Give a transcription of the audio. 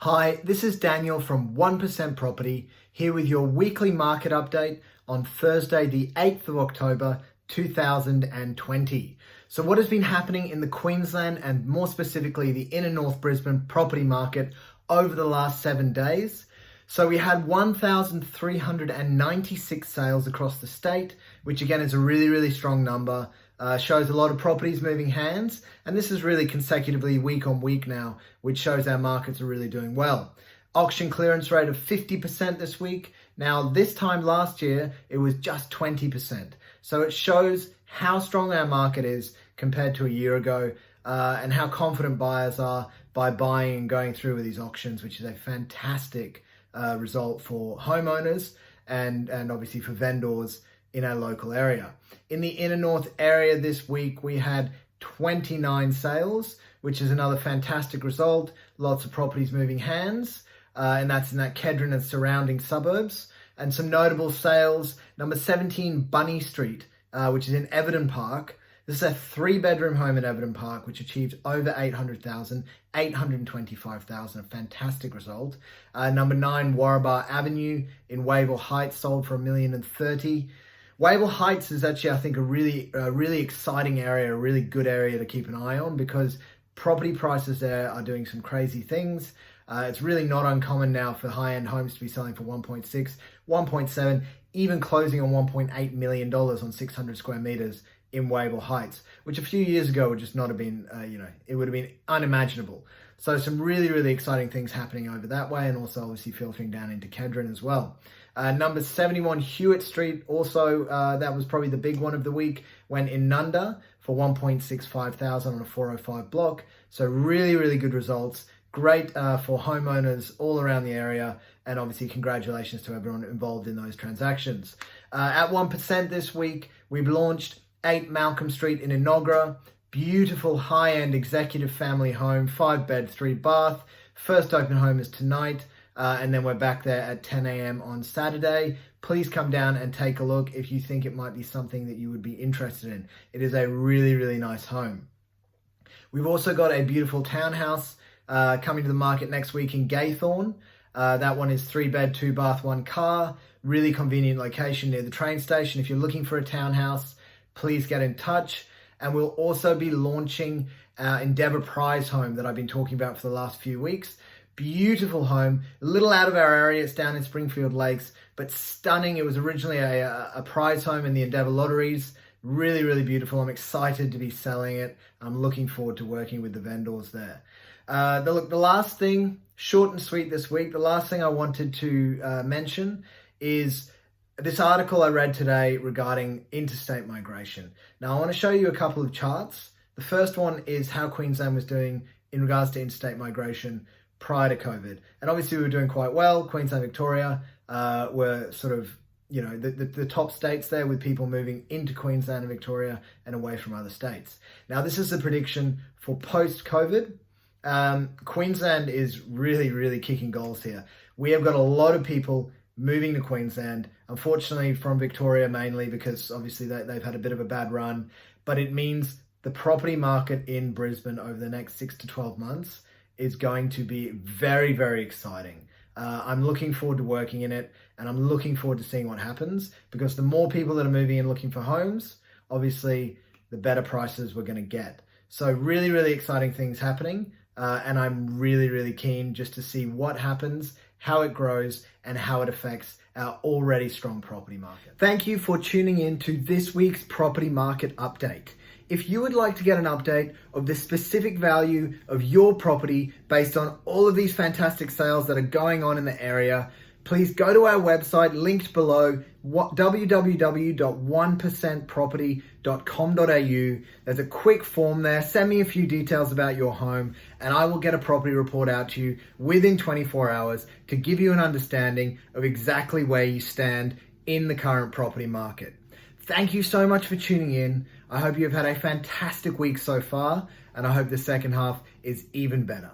Hi, this is Daniel from 1% Property, here with your weekly market update on Thursday, the 8th of October, 2020. So what has been happening in the Queensland and more specifically the inner North Brisbane property market over the last 7 days? So we had 1,396 sales across the state, which again is a really strong number. Shows a lot of properties moving hands, and this is really consecutively week on week now, which shows our markets are really doing well. Auction clearance rate of 50% this week. Now this time last year it was just 20%, so it shows how strong our market is compared to a year ago, and how confident buyers are by buying and going through with these auctions, which is a fantastic result for homeowners and obviously for vendors in our local area. In the inner north area this week, we had 29 sales, which is another fantastic result. Lots of properties moving hands, and that's in that Kedron and surrounding suburbs. And some notable sales: number 17 Bunny Street, which is in Everton Park. This is a 3-bedroom home in Everton Park, which achieved over 800,000, 825,000, a fantastic result. Number 9 Warrabar Avenue in Wavell Heights sold for $1,030,000. Wavell Heights is actually, I think, a really exciting area, a really good area to keep an eye on, because property prices there are doing some crazy things. It's really not uncommon now for high-end homes to be selling for 1.6, 1.7, even closing on $1.8 million on 600 square meters in Wavell Heights, which a few years ago would just not have been, it would have been unimaginable. So some really exciting things happening over that way, and also obviously filtering down into Kedron as well. Number 71 Hewitt Street, also that was probably the big one of the week, went in Nunda for $1.65,000 on a 405 block. So really good results. Great for homeowners all around the area, and obviously congratulations to everyone involved in those transactions. At 1% this week, we've launched 8 Malcolm Street in Enoggera. Beautiful high-end executive family home, 5-bed, 3-bath. First open home is tonight, and then we're back there at 10 a.m. on Saturday. Please come down and take a look if you think it might be something that you would be interested in. It is a really nice home. We've also got a beautiful townhouse coming to the market next week in Gaythorne. That one is 3-bed, 2-bath, 1 car. Really convenient location near the train station. If you're looking for a townhouse, please get in touch. And we'll also be launching our Endeavour Prize home that I've been talking about for the last few weeks. Beautiful home, a little out of our area. It's down in Springfield Lakes, but stunning. It was originally a prize home in the Endeavour lotteries. Really beautiful. I'm excited to be selling it. I'm looking forward to working with the vendors there. The last thing, short and sweet this week, the last thing I wanted to mention is this article I read today regarding interstate migration. Now, I want to show you a couple of charts. The first one is how Queensland was doing in regards to interstate migration prior to COVID. And obviously we were doing quite well. Queensland, Victoria were sort of, the top states there, with people moving into Queensland and Victoria and away from other states. Now, this is the prediction for post-COVID. Queensland is really kicking goals here. We have got a lot of people moving to Queensland, unfortunately from Victoria mainly, because obviously they've had a bit of a bad run, but it means the property market in Brisbane over the next 6 to 12 months is going to be very exciting. I'm looking forward to working in it, and I'm looking forward to seeing what happens, because the more people that are moving in looking for homes, obviously the better prices we're going to get. So really exciting things happening, and I'm really keen just to see what happens, how it grows, and how it affects our already strong property market. Thank you for tuning in to this week's property market update. If you would like to get an update of the specific value of your property based on all of these fantastic sales that are going on in the area, please go to our website linked below, www.1percentproperty.com.au. There's a quick form there. Send me a few details about your home, and I will get a property report out to you within 24 hours to give you an understanding of exactly where you stand in the current property market. Thank you so much for tuning in. I hope you've had a fantastic week so far, and I hope the second half is even better.